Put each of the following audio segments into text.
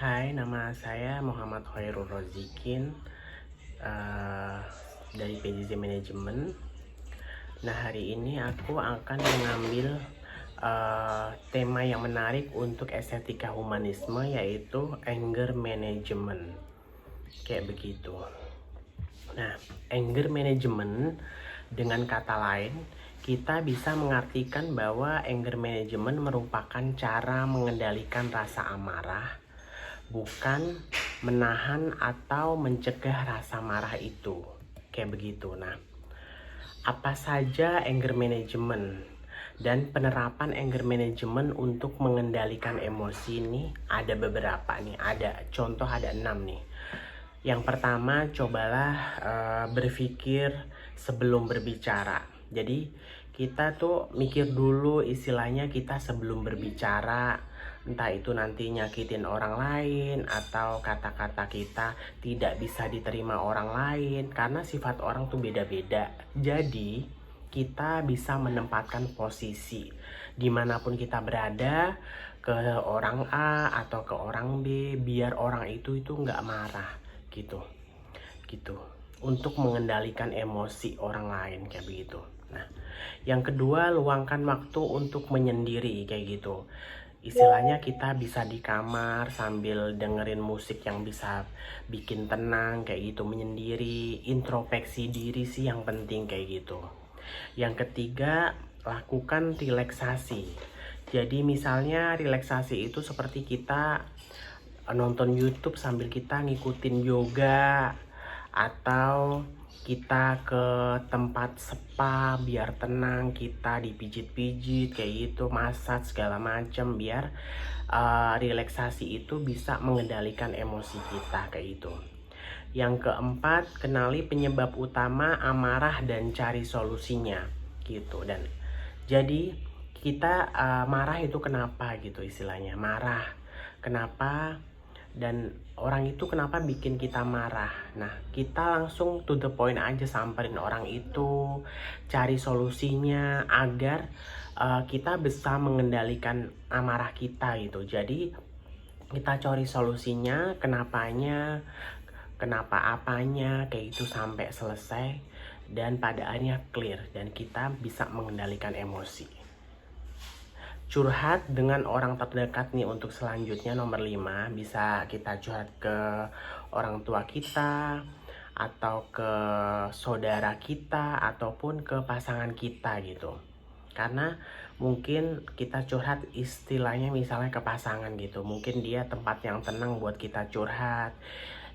Hai, nama saya Muhammad Khairul Rozikin dari PJJ Manajemen. Nah, hari ini aku akan mengambil tema yang menarik untuk estetika humanisme, yaitu anger management. Kayak begitu. Nah, anger management dengan kata lain, kita bisa mengartikan bahwa anger management merupakan cara mengendalikan rasa amarah, bukan menahan atau mencegah rasa marah itu. Kayak begitu. Nah, apa saja anger management dan penerapan anger management untuk mengendalikan emosi ini ada beberapa nih. Ada 6 nih. Yang pertama, cobalah berpikir sebelum berbicara. Jadi kita tuh mikir dulu istilahnya kita sebelum berbicara, entah itu nanti nyakitin orang lain atau kata-kata kita tidak bisa diterima orang lain, karena sifat orang tuh beda-beda. Jadi kita bisa menempatkan posisi dimanapun kita berada, ke orang A atau ke orang B, biar orang itu nggak marah gitu gitu untuk mengendalikan emosi orang lain kayak begitu. Nah, yang kedua, luangkan waktu untuk menyendiri kayak gitu. Istilahnya kita bisa di kamar sambil dengerin musik yang bisa bikin tenang kayak gitu, menyendiri, introspeksi diri sih yang penting kayak gitu. Yang ketiga, lakukan relaksasi. Jadi misalnya relaksasi itu seperti kita nonton YouTube sambil kita ngikutin yoga, atau kita ke tempat spa biar tenang, kita dipijit-pijit kayak gitu, massage segala macem, biar relaksasi itu bisa mengendalikan emosi kita kayak gitu. Yang keempat, kenali penyebab utama amarah dan cari solusinya gitu. Dan jadi kita marah itu kenapa gitu, istilahnya marah kenapa, dan orang itu kenapa bikin kita marah. Nah, kita langsung to the point aja, samperin orang itu, cari solusinya agar kita bisa mengendalikan amarah kita gitu. Jadi kita cari solusinya, kenapa apanya kayak itu sampai selesai, dan pada akhirnya clear dan kita bisa mengendalikan emosi. Curhat dengan orang terdekat nih untuk selanjutnya, nomor 5, bisa kita curhat ke orang tua kita, atau ke saudara kita, ataupun ke pasangan kita gitu. Karena mungkin kita curhat istilahnya misalnya ke pasangan gitu, mungkin dia tempat yang tenang buat kita curhat,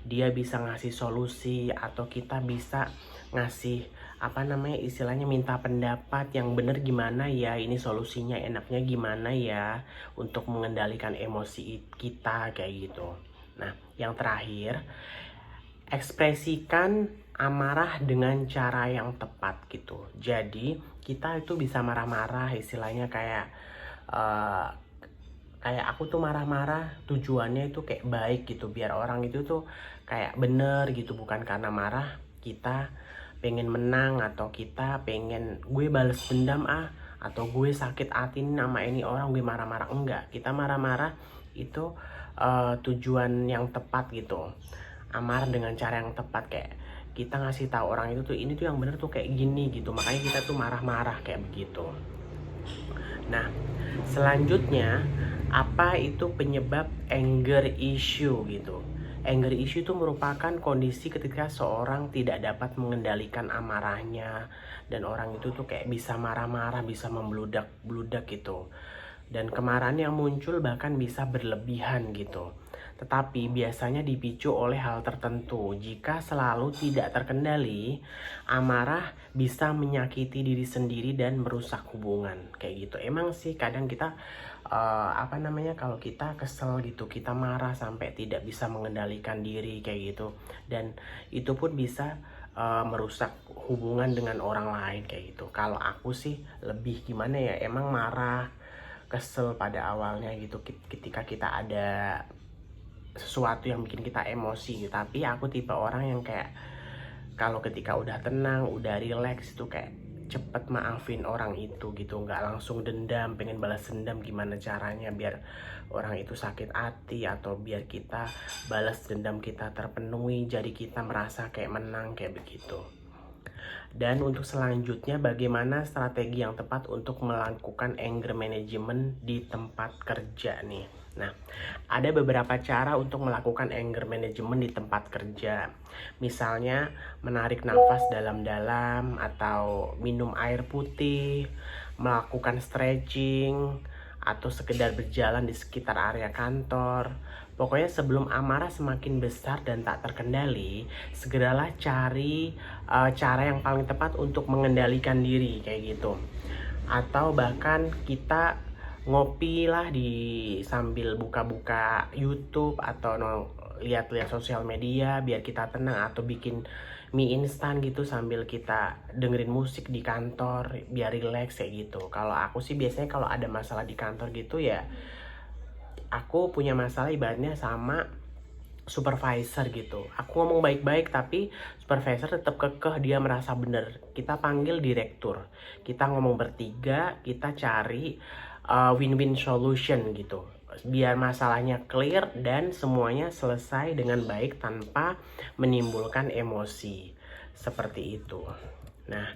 dia bisa ngasih solusi, atau kita bisa ngasih istilahnya minta pendapat yang bener gimana ya, ini solusinya enaknya gimana ya untuk mengendalikan emosi kita kayak gitu. Nah, yang terakhir, ekspresikan amarah dengan cara yang tepat gitu. Jadi kita itu bisa marah-marah, istilahnya kayak aku tuh marah-marah tujuannya itu kayak baik gitu, biar orang itu tuh kayak bener gitu, bukan karena marah kita pengen menang, atau kita pengen gue bales dendam atau gue sakit hati sama ini orang, gue marah-marah. Enggak, kita marah-marah itu tujuan yang tepat gitu, amarah dengan cara yang tepat, kayak kita ngasih tahu orang itu tuh ini tuh yang bener tuh kayak gini gitu, makanya kita tuh marah-marah kayak begitu. Nah, selanjutnya, apa itu penyebab anger issue gitu? Anger issue itu merupakan kondisi ketika seorang tidak dapat mengendalikan amarahnya, dan orang itu tuh kayak bisa marah-marah, bisa membludak-bludak gitu. Dan kemarahan yang muncul bahkan bisa berlebihan gitu. Tetapi biasanya dipicu oleh hal tertentu. Jika selalu tidak terkendali, amarah bisa menyakiti diri sendiri dan merusak hubungan kayak gitu. Emang sih kadang kita kalau kita kesel gitu, kita marah sampai tidak bisa mengendalikan diri kayak gitu, dan itu pun bisa merusak hubungan dengan orang lain kayak gitu. Kalau aku sih lebih gimana ya, emang marah, kesel pada awalnya gitu ketika kita ada sesuatu yang bikin kita emosi. Tapi aku tipe orang yang kayak kalau ketika udah tenang, udah relax itu kayak cepet maafin orang itu gitu, nggak langsung dendam, pengen balas dendam gimana caranya biar orang itu sakit hati atau biar kita balas dendam kita terpenuhi, jadi kita merasa kayak menang kayak begitu. Dan untuk selanjutnya, bagaimana strategi yang tepat untuk melakukan anger management di tempat kerja nih. Nah, ada beberapa cara untuk melakukan anger management di tempat kerja. Misalnya, menarik nafas dalam-dalam atau minum air putih, melakukan stretching, atau sekedar berjalan di sekitar area kantor. Pokoknya sebelum amarah semakin besar dan tak terkendali, segeralah cari cara yang paling tepat untuk mengendalikan diri kayak gitu. Atau bahkan kita ngopi lah sambil buka-buka YouTube atau lihat-lihat sosial media biar kita tenang, atau bikin mie instan gitu sambil kita dengerin musik di kantor biar relax kayak gitu. Kalau aku sih biasanya kalau ada masalah di kantor gitu ya, aku punya masalah ibaratnya sama supervisor gitu. Aku ngomong baik-baik tapi supervisor tetap kekeh, dia merasa bener. Kita panggil direktur, kita ngomong bertiga, kita cari win-win solution gitu, biar masalahnya clear dan semuanya selesai dengan baik tanpa menimbulkan emosi seperti itu. Nah,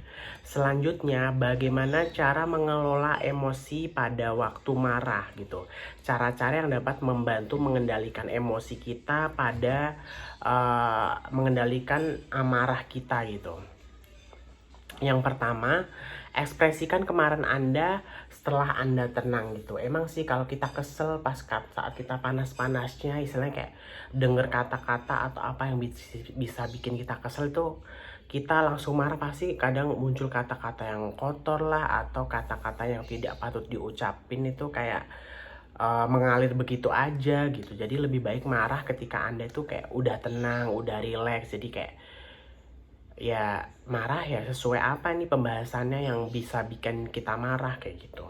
selanjutnya bagaimana cara mengelola emosi pada waktu marah gitu. Cara-cara yang dapat membantu mengendalikan emosi kita pada mengendalikan amarah kita gitu. Yang pertama, ekspresikan kemarahan Anda setelah Anda tenang gitu. Emang sih kalau kita kesel saat kita panas-panasnya, istilahnya kayak denger kata-kata atau apa yang bisa bikin kita kesel itu, kita langsung marah, pasti kadang muncul kata-kata yang kotor lah atau kata-kata yang tidak patut diucapin, itu kayak mengalir begitu aja gitu. Jadi lebih baik marah ketika Anda itu kayak udah tenang, udah relax. Jadi kayak ya marah ya sesuai apa nih pembahasannya yang bisa bikin kita marah kayak gitu.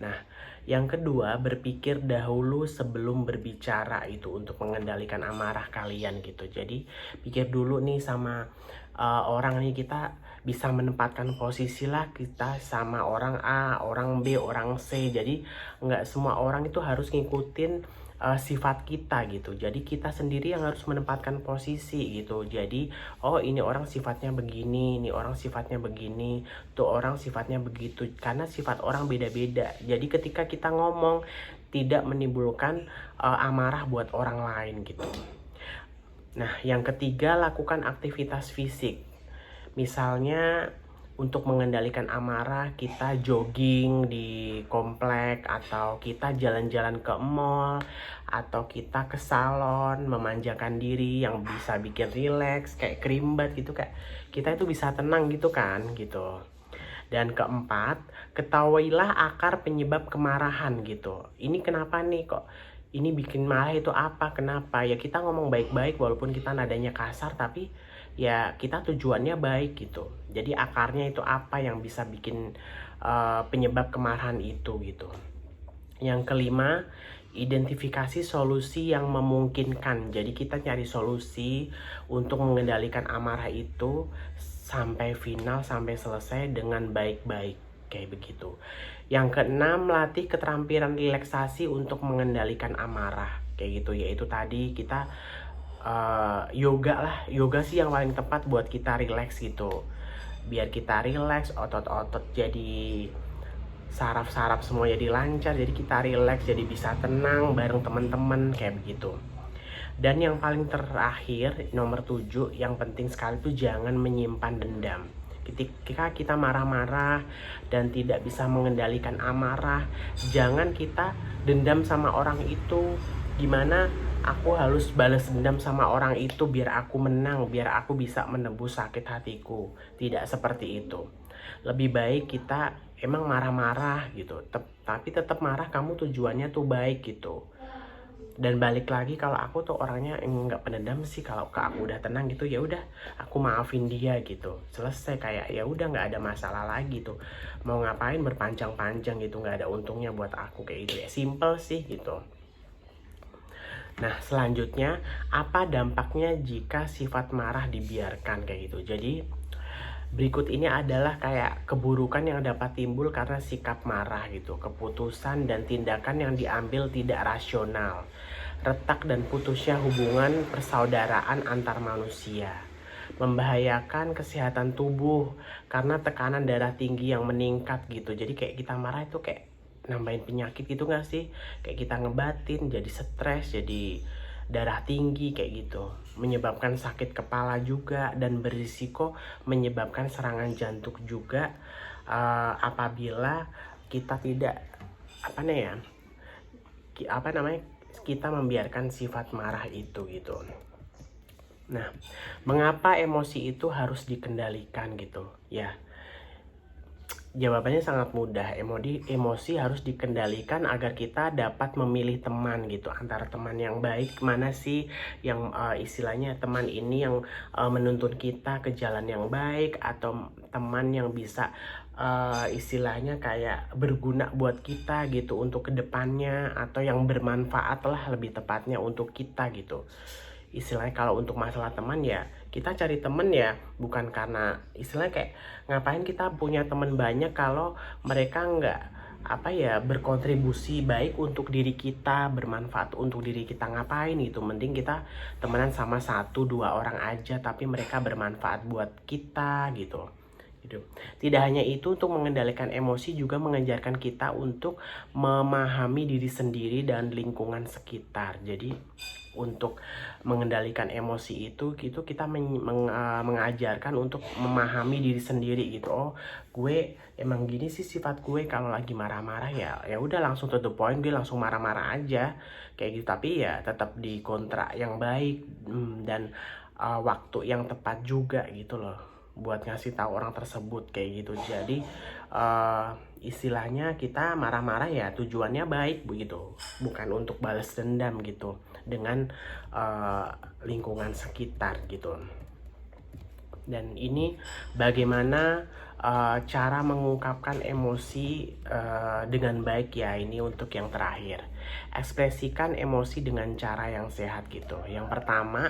Nah, yang kedua, berpikir dahulu sebelum berbicara itu untuk mengendalikan amarah kalian gitu. Jadi pikir dulu nih sama orang nih, kita bisa menempatkan posisi lah kita sama orang A, orang B, orang C. Jadi nggak semua orang itu harus ngikutin sifat kita gitu. Jadi kita sendiri yang harus menempatkan posisi gitu. Jadi oh ini orang sifatnya begini, ini orang sifatnya begini, tuh orang sifatnya begitu, karena sifat orang beda-beda. Jadi ketika kita ngomong tidak menimbulkan amarah buat orang lain gitu. Nah, yang ketiga, lakukan aktivitas fisik. Misalnya untuk mengendalikan amarah, kita jogging di komplek, atau kita jalan-jalan ke mall, atau kita ke salon memanjakan diri yang bisa bikin relax kayak krimbat gitu, kayak kita itu bisa tenang gitu kan gitu. Dan keempat, ketahuilah akar penyebab kemarahan gitu. Ini kenapa nih kok ini bikin marah, itu apa, kenapa? Ya kita ngomong baik-baik walaupun kita nadanya kasar, tapi ya kita tujuannya baik gitu. Jadi akarnya itu apa yang bisa bikin penyebab kemarahan itu gitu. Yang kelima, identifikasi solusi yang memungkinkan. Jadi kita cari solusi untuk mengendalikan amarah itu sampai final, sampai selesai dengan baik-baik kayak begitu. Yang keenam, latih keterampilan relaksasi untuk mengendalikan amarah kayak gitu, yaitu tadi kita yoga lah. Yoga sih yang paling tepat buat kita relax gitu, biar kita relax, otot-otot jadi saraf-saraf semua jadi lancar, jadi kita relax, jadi bisa tenang bareng teman-teman kayak begitu. Dan yang paling terakhir, nomor 7, yang penting sekali tuh jangan menyimpan dendam. Ketika kita marah-marah dan tidak bisa mengendalikan amarah, jangan kita dendam sama orang itu. Gimana aku harus balas dendam sama orang itu biar aku menang, biar aku bisa menebus sakit hatiku. Tidak seperti itu. Lebih baik kita emang marah-marah gitu, tapi tetap marah, kamu tujuannya tuh baik gitu. Dan balik lagi, kalau aku tuh orangnya nggak pendendam sih. Kalau aku udah tenang gitu, ya udah aku maafin dia gitu, selesai, kayak ya udah nggak ada masalah lagi tuh. Mau ngapain berpanjang-panjang gitu, nggak ada untungnya buat aku kayak gitu ya, simple sih gitu. Nah, selanjutnya, apa dampaknya jika sifat marah dibiarkan kayak gitu. Jadi Berikut ini adalah kayak keburukan yang dapat timbul karena sikap marah gitu, keputusan dan tindakan yang diambil tidak rasional, retak dan putusnya hubungan persaudaraan antar manusia, membahayakan kesehatan tubuh karena tekanan darah tinggi yang meningkat gitu. Jadi kayak kita marah itu kayak nambahin penyakit gitu gak sih? Kayak kita ngebatin, jadi stres, jadi darah tinggi kayak gitu, menyebabkan sakit kepala juga dan berisiko menyebabkan serangan jantung juga apabila kita tidak apa namanya kita membiarkan sifat marah itu gitu. Nah, mengapa emosi itu harus dikendalikan gitu ya? Jawabannya sangat mudah. Emosi harus dikendalikan agar kita dapat memilih teman gitu. Antara teman yang baik mana sih yang istilahnya teman ini yang menuntun kita ke jalan yang baik, atau teman yang bisa istilahnya kayak berguna buat kita gitu untuk kedepannya, atau yang bermanfaat lah lebih tepatnya untuk kita gitu. Istilahnya kalau untuk masalah teman ya kita cari temen ya bukan karena istilahnya kayak ngapain kita punya temen banyak kalau mereka nggak berkontribusi baik untuk diri kita, bermanfaat untuk diri kita, ngapain gitu. Mending kita temenan sama 1-2 orang aja tapi mereka bermanfaat buat kita gitu. Tidak hanya itu, untuk mengendalikan emosi juga mengajarkan kita untuk memahami diri sendiri dan lingkungan sekitar. Jadi untuk mengendalikan emosi itu kita mengajarkan untuk memahami diri sendiri gitu. Oh, gue emang gini sih sifat gue, kalau lagi marah-marah ya udah langsung to the point, gue langsung marah-marah aja kayak gitu. Tapi ya tetap di kontrak yang baik dan waktu yang tepat juga gitu loh buat ngasih tahu orang tersebut kayak gitu. Jadi istilahnya kita marah-marah ya tujuannya baik begitu, bukan untuk balas dendam gitu dengan lingkungan sekitar gitu. Dan ini bagaimana cara mengungkapkan emosi dengan baik ya. Ini untuk yang terakhir, ekspresikan emosi dengan cara yang sehat gitu. Yang pertama,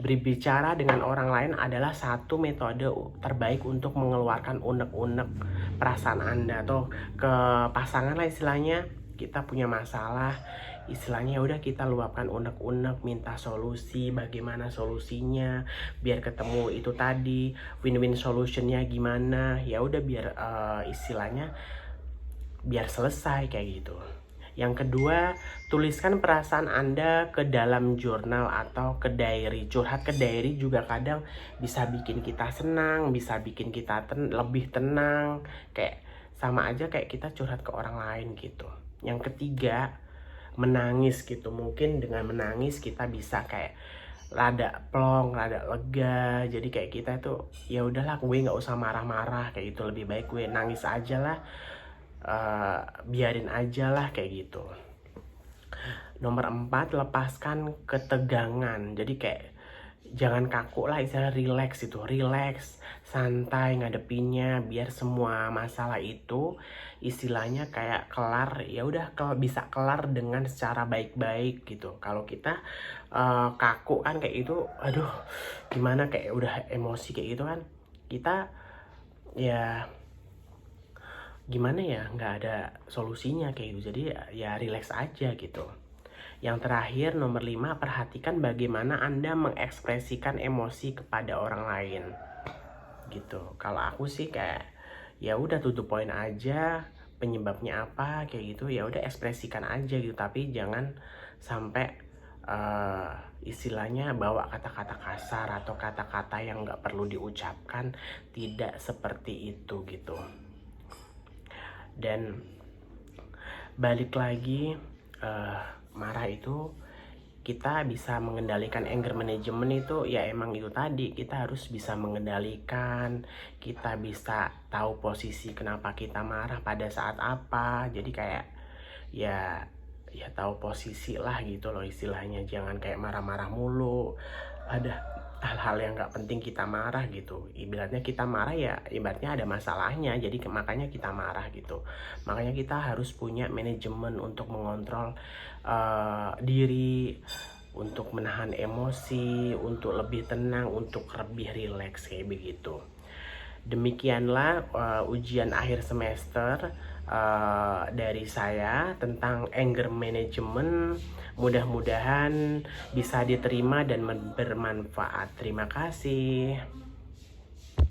berbicara dengan orang lain adalah satu metode terbaik untuk mengeluarkan unek-unek perasaan Anda atau ke pasangan lah istilahnya. Kita punya masalah, istilahnya udah kita luapkan unek-unek, minta solusi, bagaimana solusinya biar ketemu itu tadi, win-win solutionnya gimana, ya udah biar istilahnya biar selesai kayak gitu. Yang kedua, tuliskan perasaan Anda ke dalam jurnal atau ke diary. Curhat ke diary juga kadang bisa bikin kita senang, bisa bikin kita lebih tenang, kayak sama aja kayak kita curhat ke orang lain gitu. Yang ketiga, menangis gitu. Mungkin dengan menangis kita bisa kayak rada plong, rada lega. Jadi kayak kita tuh ya udahlah, gue nggak usah marah-marah kayak gitu, lebih baik gue nangis aja lah, biarin aja lah kayak gitu. Nomor 4, lepaskan ketegangan. Jadi kayak jangan kaku lah, istilah relax itu, relax, santai ngadepinnya biar semua masalah itu istilahnya kayak kelar, ya udah kalau bisa kelar dengan secara baik-baik gitu. Kalau kita kaku kan kayak itu, aduh gimana, kayak udah emosi kayak gitu kan, kita ya gimana ya, nggak ada solusinya kayak gitu. Jadi ya relax aja gitu. Yang terakhir, nomor 5, perhatikan bagaimana Anda mengekspresikan emosi kepada orang lain gitu. Kalau aku sih kayak ya udah to the point aja, penyebabnya apa kayak gitu, ya udah ekspresikan aja gitu. Tapi jangan sampai istilahnya bawa kata-kata kasar atau kata-kata yang nggak perlu diucapkan, tidak seperti itu gitu. Dan balik lagi, marah itu kita bisa mengendalikan anger management itu ya emang itu tadi, kita harus bisa mengendalikan, kita bisa tahu posisi kenapa kita marah pada saat apa. Jadi kayak ya tahu posisi lah gitu loh istilahnya. Jangan kayak marah-marah mulu, ada hal-hal yang nggak penting kita marah gitu. Ibaratnya kita marah ya ibaratnya ada masalahnya, jadi makanya kita marah gitu. Makanya kita harus punya manajemen untuk mengontrol diri, untuk menahan emosi, untuk lebih tenang, untuk lebih rileks kayak begitu. Demikianlah ujian akhir semester dari saya tentang anger management. Mudah-mudahan bisa diterima dan bermanfaat. Terima kasih.